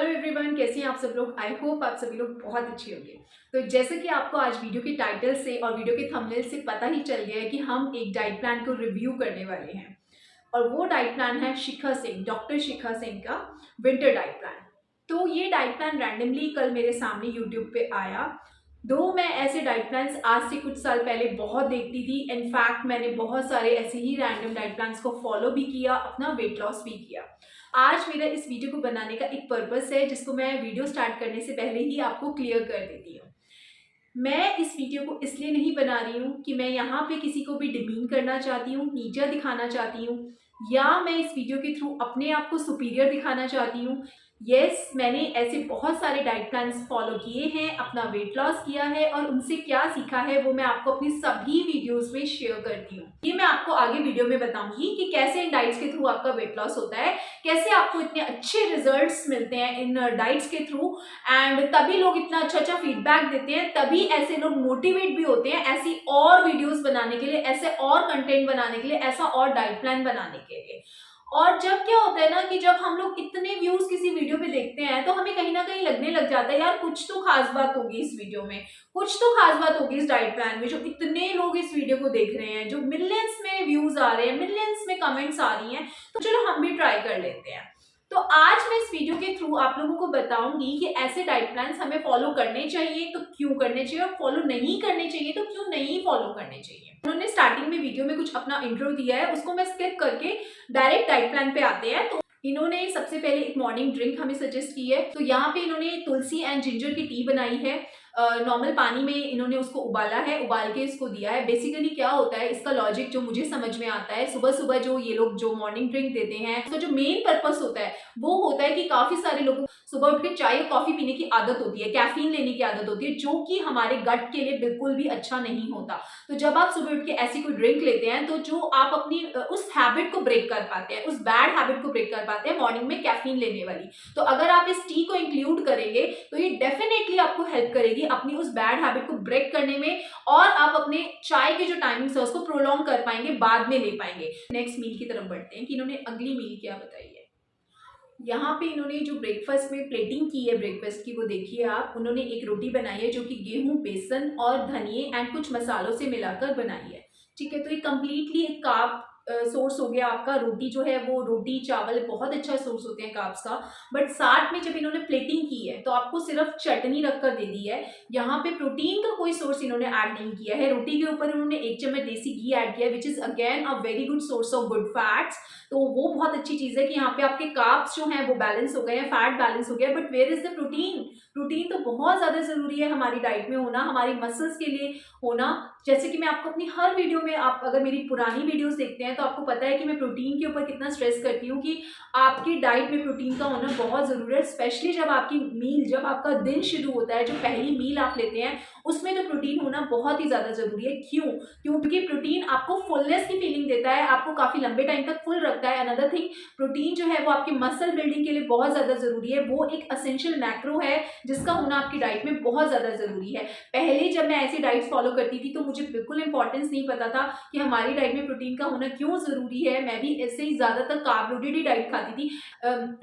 Hello everyone, कैसे हैं आप सब लोग। आई होप आप सभी लोग बहुत अच्छे होंगे। तो जैसे कि आपको आज वीडियो के टाइटल से और वीडियो के थंबनेल से पता ही चल गया है कि हम एक डाइट प्लान को रिव्यू करने वाले हैं और वो डाइट प्लान है शिखा सिंह, डॉक्टर शिखा सिंह का विंटर डाइट प्लान। तो ये डाइट प्लान रैंडमली कल मेरे सामने यूट्यूब पे आया। दो मैं ऐसे डाइट प्लान्स आज से कुछ साल पहले बहुत देखती थी। इनफैक्ट मैंने बहुत सारे ऐसे ही रैंडम डाइट प्लान्स को फॉलो भी किया, अपना वेट लॉस भी किया। आज मेरा इस वीडियो को बनाने का एक पर्पस है जिसको मैं वीडियो स्टार्ट करने से पहले ही आपको क्लियर कर देती हूँ। मैं इस वीडियो को इसलिए नहीं बना रही हूँ कि मैं यहाँ पे किसी को भी डिमीन करना चाहती हूँ, नीचा दिखाना चाहती हूँ, या मैं इस वीडियो के थ्रू अपने आप को सुपीरियर दिखाना चाहती हूँ। यस, मैंने ऐसे बहुत सारे डाइट प्लान्स फॉलो किए हैं, अपना वेट लॉस किया है और उनसे क्या सीखा है वो मैं आपको अपनी सभी वीडियोस में शेयर करती हूँ। ये मैं आपको आगे वीडियो में बताऊंगी कि कैसे इन डाइट्स के थ्रू आपका वेट लॉस होता है, कैसे आपको इतने अच्छे रिजल्ट्स मिलते हैं इन डाइट्स के थ्रू, एंड तभी लोग इतना अच्छा फीडबैक देते हैं, तभी ऐसे लोग मोटिवेट भी होते हैं ऐसी और वीडियोस बनाने के लिए, ऐसे और कंटेंट बनाने के लिए, ऐसा और डाइट प्लान बनाने के लिए। और जब क्या होता है ना कि जब हम लोग इतने व्यूज किसी वीडियो पे देखते हैं तो हमें कहीं ना कहीं लगने लग जाता है यार कुछ तो खास बात होगी इस वीडियो में, कुछ तो खास बात होगी इस डाइट प्लान में, जो इतने लोग इस वीडियो को देख रहे हैं, जो मिलियंस में व्यूज आ रहे हैं, मिलियंस में कमेंट्स आ रही हैं, तो चलो हम भी ट्राई कर लेते हैं। तो आज मैं इस वीडियो के थ्रू आप लोगों को बताऊंगी कि ऐसे डाइट प्लान्स हमें फॉलो करने चाहिए तो क्यों करने चाहिए, और फॉलो नहीं करने चाहिए तो क्यों नहीं फॉलो करने चाहिए। उन्होंने स्टार्टिंग में वीडियो में कुछ अपना इंट्रो दिया है, उसको मैं स्किप करके डायरेक्ट डाइट प्लान पे आते हैं। तो इन्होंने सबसे पहले एक मॉर्निंग ड्रिंक हमें सजेस्ट की है। तो यहाँ पे इन्होंने तुलसी एंड जिंजर की टी बनाई है। नॉर्मल पानी में इन्होंने उसको उबाला है, उबाल के इसको दिया है। बेसिकली क्या होता है इसका लॉजिक जो मुझे समझ में आता है, सुबह सुबह जो ये लोग जो मॉर्निंग ड्रिंक देते हैं उसका जो मेन पर्पस होता है वो होता है कि काफी सारे लोगों को सुबह उठ के चाय और कॉफी पीने की आदत होती है, कैफीन लेने की आदत होती है, जो कि हमारे गट के लिए बिल्कुल भी अच्छा नहीं होता। तो जब आप सुबह उठ के ऐसी कोई ड्रिंक लेते हैं तो जो आप अपनी उस हैबिट को ब्रेक कर पाते हैं, उस बैड हैबिट को ब्रेक कर पाते हैं मॉर्निंग में कैफीन लेने वाली। तो अगर आप इस टी को इंक्लूड करेंगे तो ये डेफिनेटली आपको हेल्प करेगी अपनी उस बैड हैबिट को ब्रेक करने में, और आप अपने चाय के जो टाइमिंग्स है उसको प्रोलॉन्ग कर पाएंगे, बाद में ले पाएंगे। नेक्स्ट मील की तरफ बढ़ते हैं कि इन्होंने अगली मील क्या बताई है। यहाँ पे इन्होंने जो ब्रेकफास्ट में प्लेटिंग की है ब्रेकफास्ट की वो देखिए आप। उन्होंने एक रोटी बनाई है जो कि गेहूं, बेसन और धनिए एंड कुछ मसालों से मिलाकर बनाई है। ठीक है, तो ये कंप्लीटली एक कार्ब सोर्स हो गया आपका। रोटी जो है वो रोटी चावल बहुत अच्छा सोर्स होते हैं कार्ब्स का। बट साथ में जब इन्होंने प्लेटिंग की है तो आपको सिर्फ चटनी रखकर दे दी है। यहाँ पे प्रोटीन का कोई सोर्स इन्होंने ऐड नहीं किया है। रोटी के ऊपर इन्होंने 1 चम्मच देसी घी ऐड किया है, which is again a very good source of good fats. तो वो बहुत अच्छी चीज है कि यहाँ पे आपके कार्ब्स जो हैं वो बैलेंस हो गए हैं, फैट बैलेंस हो गया। But where is the protein? Protein तो बहुत ज्यादा जरूरी है हमारी डाइट में होना, हमारी मसल्स के लिए होना। जैसे कि मैं आपको अपनी हर वीडियो में, आप अगर मेरी पुरानी वीडियोस देखते हैं तो आपको पता है कि मैं प्रोटीन के ऊपर कितना स्ट्रेस करती हूँ कि आपकी डाइट में प्रोटीन का होना बहुत जरूरी है। स्पेशली जब आपकी मील, जब आपका दिन शुरू होता है, जो पहली मील आप लेते हैं उसमें तो प्रोटीन होना बहुत ही ज्यादा जरूरी है। क्योंकि प्रोटीन आपको फुलनेस की फीलिंग देता है, आपको काफी लंबे टाइम तक फुल रखता है। अनदर थिंग, प्रोटीन जो है वो आपकी मसल बिल्डिंग के लिए बहुत ज्यादा जरूरी है। वो एक असेंशियल मैक्रो है जिसका होना आपकी डाइट में बहुत ज्यादा जरूरी है। पहले जब मैं ऐसी डाइट फॉलो करती थी तो मुझे बिल्कुल इंपॉर्टेंस नहीं पता था कि हमारी डाइट में प्रोटीन का होना क्यों जरूरी है। मैं भी ऐसे ही ज्यादातर कार्ब लोडेड ही डाइट खाती थी।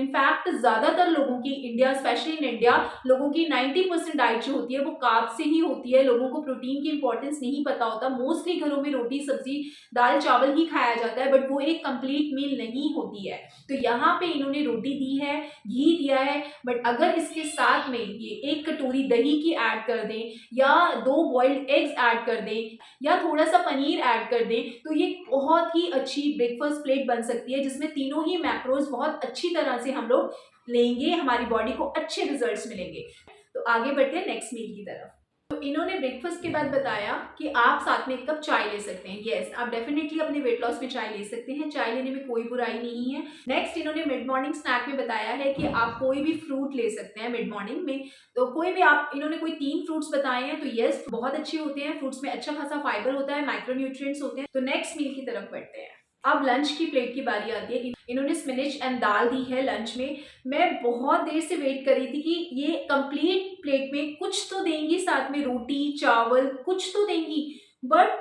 इनफैक्ट ज्यादातर लोगों की, इंडिया स्पेशली इन इंडिया, लोगों की 90% डाइट जो होती है वो कार्ब से ही होती है। लोगों को प्रोटीन की इंपॉर्टेंस नहीं पता होता। मोस्टली घरों में रोटी सब्जी दाल चावल ही खाया जाता है, बट वो एक कंप्लीट मील नहीं होती है। तो यहाँ पे इन्होंने रोटी दी है, घी दिया है, बट अगर इसके साथ में ये 1 कटोरी दही की ऐड कर दें, या 2 बॉइल्ड एग्स ऐड कर दें, या थोड़ा सा पनीर ऐड कर दें, तो ये बहुत ही अच्छी ब्रेकफास्ट प्लेट बन सकती है जिसमें तीनों ही मैक्रोज बहुत अच्छी तरह से हम लोग लेंगे, हमारी बॉडी को अच्छे रिजल्ट्स मिलेंगे। तो आगे बढ़ते हैं नेक्स्ट मील की तरफ। तो इन्होंने ब्रेकफास्ट के बाद बताया कि आप साथ में 1 कप चाय ले सकते हैं। यस, आप डेफिनेटली अपने वेट लॉस में चाय ले सकते हैं, चाय लेने में कोई बुराई नहीं है। नेक्स्ट इन्होंने मिड मॉर्निंग स्नैक में बताया है कि आप कोई भी फ्रूट ले सकते हैं मिड मॉर्निंग में। तो कोई भी आप, इन्होंने कोई 3 फ्रूट्स बताए हैं, तो यस बहुत अच्छे होते हैं। फ्रूट्स में अच्छा खासा फाइबर होता है, माइक्रोन्यूट्रिएंट्स होते हैं। तो नेक्स्ट मील की तरफ बढ़ते हैं। अब लंच की प्लेट की बारी आती है। इन्होंने स्पिनच एंड दाल दी है लंच में। मैं बहुत देर से वेट कर रही थी कि ये कंप्लीट प्लेट में कुछ तो देंगी, साथ में रोटी चावल कुछ तो देंगी, but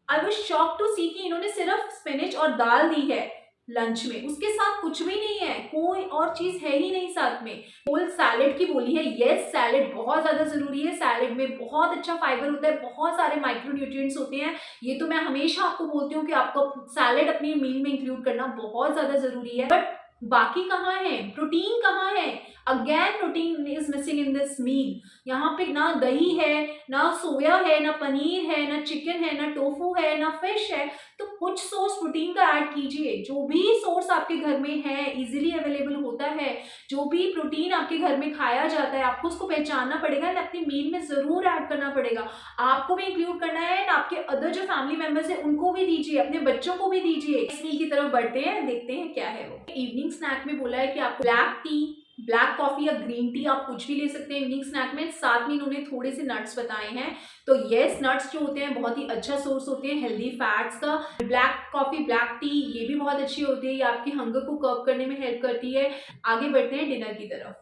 I was shocked to see कि इन्होंने सिर्फ स्पिनच और दाल दी है। लंच में, उसके साथ कुछ भी नहीं है, कोई और चीज है ही नहीं साथ में। होल सैलेड की बोली है, यस सैलेड बहुत ज्यादा जरूरी है। सैलेड में बहुत अच्छा फाइबर होता है, बहुत सारे माइक्रो न्यूट्रिएंट्स होते हैं। ये तो मैं हमेशा आपको बोलती हूँ कि आपको सैलेड अपनी मील में इंक्लूड करना बहुत ज्यादा जरूरी है। बट बाकी कहाँ है, प्रोटीन कहाँ है? Again protein is missing in this meal. यहाँ पे ना दही है, ना सोया है, ना पनीर है, ना चिकन है, ना टोफू है, ना फिश है। तो कुछ सोर्स प्रोटीन का ऐड कीजिए। जो भी सोर्स आपके घर में है, इजीली अवेलेबल होता है, जो भी प्रोटीन आपके घर में खाया जाता है, आपको उसको पहचानना पड़ेगा और अपनी मील में जरूर ऐड करना पड़ेगा। आपको भी इंक्लूड करना है एंड आपके अदर जो फैमिली मेंबर्स है उनको भी दीजिए, अपने बच्चों को भी दीजिए। इस मील की तरफ बढ़ते हैं, देखते हैं क्या है वो। इवनिंग स्नैक में बोला है कि आपको ब्लैक टी, ब्लैक कॉफी या ग्रीन टी आप कुछ भी ले सकते हैं इवनिंग स्नैक में। साथ में इन्होंने थोड़े से नट्स बताए हैं। तो यस, नट्स जो होते हैं बहुत ही अच्छा सोर्स होते हैं हेल्दी फैट्स का। ब्लैक कॉफी, ब्लैक टी ये भी बहुत अच्छी होती है, ये आपकी हंगर को कर्व करने में हेल्प करती है। आगे बढ़ते हैं डिनर की तरफ।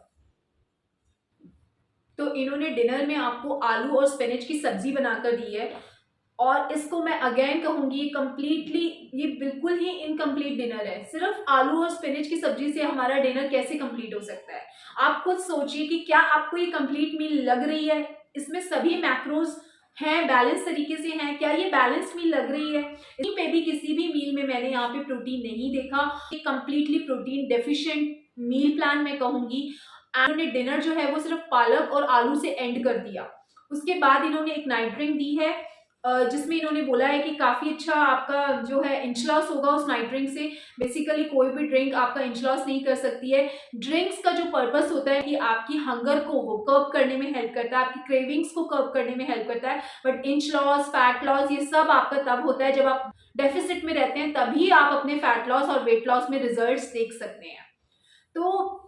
तो इन्होंने डिनर में आपको आलू और स्पिनच की सब्जी बनाकर दी है, और इसको मैं अगेन कहूंगी कंप्लीटली, ये बिल्कुल ही इनकम्प्लीट डिनर है। सिर्फ आलू और स्पिनच की सब्जी से हमारा डिनर कैसे कंप्लीट हो सकता है? आप खुद सोचिए कि क्या आपको ये कंप्लीट मील लग रही है? इसमें सभी मैक्रोज हैं, बैलेंस तरीके से हैं, क्या ये बैलेंस मील लग रही है? कहीं पे भी किसी भी मील में मैंने यहाँ पे प्रोटीन नहीं देखा। ये completely protein deficient meal plan मैं कहूंगी। इन्होंने डिनर जो है वो सिर्फ पालक और आलू से एंड कर दिया। उसके बाद इन्होंने एक नाइट ड्रिंक दी है, जिसमें इन्होंने बोला है कि काफ़ी अच्छा आपका जो है इंच लॉस होगा उस नाइट ड्रिंक से। बेसिकली कोई भी ड्रिंक आपका इंच लॉस नहीं कर सकती है। ड्रिंक्स का जो पर्पस होता है कि आपकी हंगर को वो कर्व करने में हेल्प करता है, आपकी क्रेविंग्स को कर्व करने में हेल्प करता है। But inch loss, fat loss ये सब आपका तब होता है जब आप डेफिसिट में रहते हैं, तभी आप अपने फैट लॉस और वेट लॉस में रिजल्ट्स देख सकते हैं। तो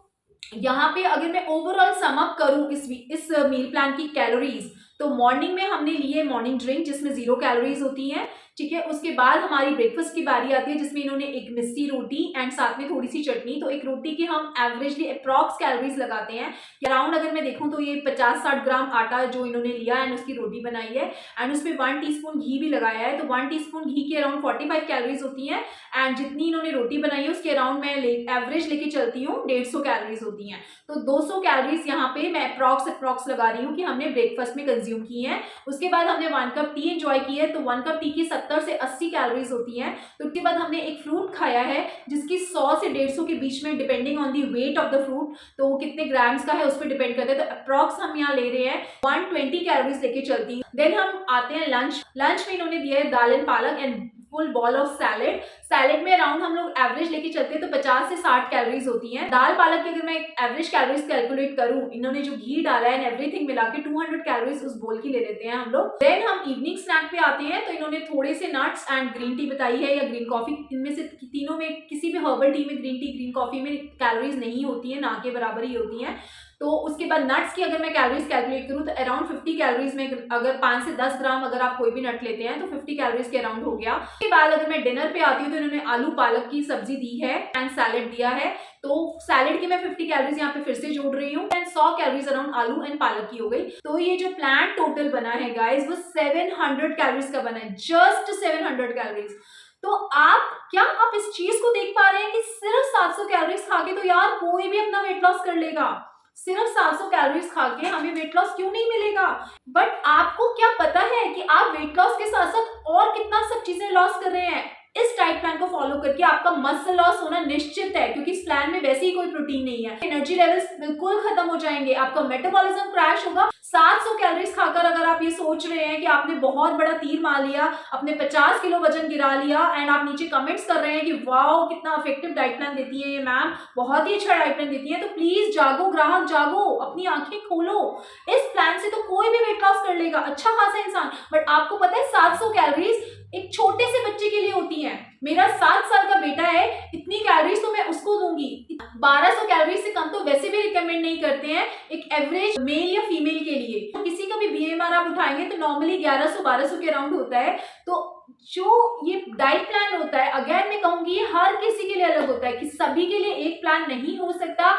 यहाँ पे अगर मैं ओवरऑल सम अप करूं इस मील प्लान की कैलोरीज, तो मॉर्निंग में हमने लिए मॉर्निंग ड्रिंक जिसमें 0 कैलोरीज होती हैं, ठीक है। उसके बाद हमारी ब्रेकफास्ट की बारी आती है जिसमें इन्होंने एक मिस्सी रोटी एंड साथ में थोड़ी सी चटनी। तो एक रोटी की हम एवरेजली अप्रॉक्स कैलोरीज लगाते हैं, अराउंड अगर मैं देखूं तो ये 50-60 ग्राम आटा जो इन्होंने लिया एंड उसकी रोटी बनाई है एंड उसमें 1 टीस्पून घी भी लगाया है। तो 1 टीस्पून घी के अराउंड 45 कैलोरीज होती हैं एंड जितनी इन्होंने रोटी बनाई है उसके अराउंड मैं एवरेज लेके चलती हूँ 150 कैलोरीज होती हैं। तो 200 कैलोरीज यहाँ पे मैं अप्रॉक्स लगा रही हूँ कि हमने ब्रेकफास्ट में कंज्यूम की है। उसके बाद हमने 1 कप टी एंजॉय की है, तो 1 कप टी की 70 से 80 कैलोरीज होती हैं। तो उसके बाद हमने एक फ्रूट खाया है जिसकी 100 से 150 के बीच में depending on the weight of the fruit, तो वो कितने ग्राम्स का है उस पर डिपेंड करता है। तो अप्रॉक्स हम यहाँ ले रहे हैं 120 कैलोरीज लेके चलती हूँ। देन हम आते हैं लंच में इन्होंने दिया है दाल एंड पालक and full ball of salad में अराउंड हम लोग एवरेज लेके चलते हैं तो 50 से 60 कैलोरीज होती हैं। दाल पालक की अगर मैं एवरेज कैलोरीज कैलकुलेट करूं, इन्होंने जो घी डाला है एंड एवरीथिंग मिला के 200 कैलोरीज उस बोल की ले लेते हैं हम लोग। देन हम इवनिंग स्नैक पे आते हैं, तो इन्होंने थोड़े से नट्स एंड ग्रीन टी बताई है या ग्रीन कॉफी। इनमें से तीनों में किसी भी हर्बल टी में ग्रीन टी, ग्रीन कॉफी में कैलोरीज नहीं होती है, ना के बराबर ही होती है। तो उसके बाद नट्स की अगर मैं कैलोरीज कैलकुलेट करूं तो अराउंड 50 कैलोरीज में, अगर 5 से 10 ग्राम अगर आप कोई भी नट लेते हैं तो 50 कैलोरीज के अराउंड हो गया। उसके बाद अगर मैं डिनर पे आती हूँ तो इन्होंने आलू पालक की सब्जी दी है एंड सैलेड दिया है। तो सैलेड की मैं 50 कैलोरीज यहाँ पे फिर से जोड़ रही हूँ एंड 100 कैलोरीज अराउंड आलू एंड पालक की हो गई। तो ये जो प्लान टोटल बना है गाइस वो 700 कैलोरीज का बना है, जस्ट 700 कैलोरीज। तो क्या आप इस चीज को देख पा रहे हैं कि सिर्फ 700 कैलोरीज खा के तो यार कोई भी अपना वेट लॉस कर लेगा। सिर्फ 700 कैलोरीज खा के हमें वेट लॉस क्यों नहीं मिलेगा? बट आपको क्या पता है कि आप वेट लॉस के साथ साथ और कितना सब चीजें लॉस कर रहे हैं? इस डाइट प्लान को फॉलो करके आपका मसल लॉस होना निश्चित है, क्योंकि इस प्लान में वैसे ही कोई प्रोटीन नहीं है। एनर्जी लेवल्स बिल्कुल खत्म हो जाएंगे, आपका मेटाबॉलिज्म क्रैश होगा। 700 कैलोरीज खाकर अगर आप ये सोच रहे हैं कि आपने बहुत बड़ा तीर मार लिया, अपने 50 किलो वजन गिरा लिया एंड आप नीचे कमेंट्स कर रहे हैं कि वाओ कितना इफेक्टिव डाइट प्लान देती है ये मैम, बहुत ही अच्छा डाइट प्लान देती है, तो प्लीज जागो ग्राहक, जागो, अपनी आंखें खोलो। इस प्लान से तो कोई भी वेट लॉस कर लेगा, अच्छा खासा इंसान। बट आपको पता है 700 कैलोरीज एक छोटे से बच्चे के लिए होती हैं। मेरा 7 साल का बेटा है, इतनी कैलोरीज तो मैं उसको दूंगी। 1200 कैलोरीज से कम तो वैसे भी रिकमेंड नहीं करते हैं एक एवरेज मेल या फीमेल के लिए। तो किसी का भी बीएमआर आप उठाएंगे तो नॉर्मली 1100-1200 के अराउंड होता है। तो जो ये डाइट प्लान होता है, अगेन मैं कहूंगी ये हर किसी के लिए अलग होता है, कि सभी के लिए एक प्लान नहीं हो सकता।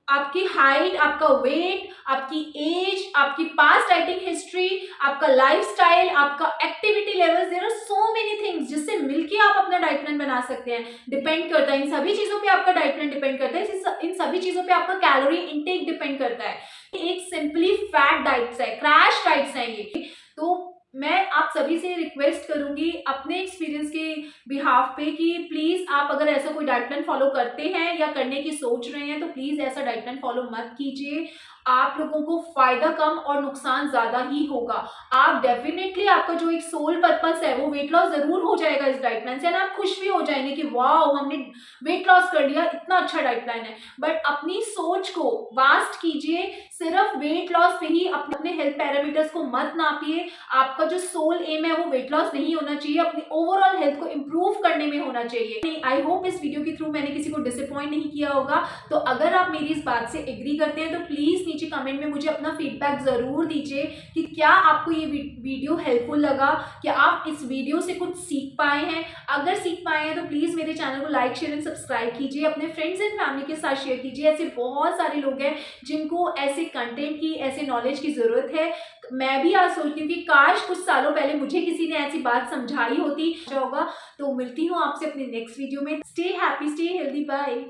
आपकी हाइट, आपका वेट, आपकी एज, आपकी पास्ट डाइटिंग हिस्ट्री, आपका लाइफस्टाइल, आपका activity levels, there are so many things जिससे मिलके आप अपना डाइट प्लान बना सकते हैं। डिपेंड करता है इन सभी चीजों पे, आपका डाइट प्लान डिपेंड करता है, इन सभी चीजों पे आपका कैलोरी इनटेक डिपेंड करता है। एक सिंपली फैट डाइट्स है, क्रैश डाइट्स है ये। तो मैं आप सभी से रिक्वेस्ट करूंगी अपने एक्सपीरियंस के बिहाफ पे कि प्लीज आप अगर ऐसा कोई डाइट प्लान फॉलो करते हैं या करने की सोच रहे हैं तो प्लीज ऐसा डाइट प्लान फॉलो मत कीजिए। आप लोगों को फायदा कम और नुकसान ज्यादा ही होगा। आप डेफिनेटली, आपका जो एक सोल पर्पस है वो वेट लॉस जरूर हो जाएगा इस डाइट प्लान से, आप खुश भी हो जाएंगे कि वाओ हमने वेट लॉस कर लिया, इतना अच्छा डाइट प्लान है। बट अपनी सोच को वास्ट कीजिए, सिर्फ वेट लॉस पे ही अपने हेल्थ पैरामीटर्स को मत नापिए। आपका जो सोल एम है वो वेट लॉस नहीं होना चाहिए, अपनी ओवरऑल हेल्थ को इंप्रूव करने में होना चाहिए। आई होप इस वीडियो के थ्रू मैंने किसी को डिसअपॉइंट नहीं किया होगा। तो अगर आप मेरी इस बात से एग्री करते हैं तो प्लीज नीचे कमेंट में मुझे अपना फीडबैक जरूर दीजिए कि क्या आपको ये वीडियो हेल्पफुल लगा, क्या आप इस वीडियो से कुछ सीख पाए हैं। अगर सीख पाए हैं तो प्लीज मेरे चैनल को लाइक, शेयर एंड सब्सक्राइब कीजिए, अपने फ्रेंड्स एंड फैमिली के साथ शेयर कीजिए। ऐसे बहुत सारे लोग हैं जिनको ऐसे कंटेंट की, ऐसे नॉलेज की जरूरत है। मैं भी आज सोचती हूँ कि काश कुछ सालों पहले मुझे किसी ने ऐसी बात समझाई होती। अच्छा होगा। तो मिलती हूँ आपसे अपने नेक्स्ट वीडियो में। Stay happy, stay healthy, bye.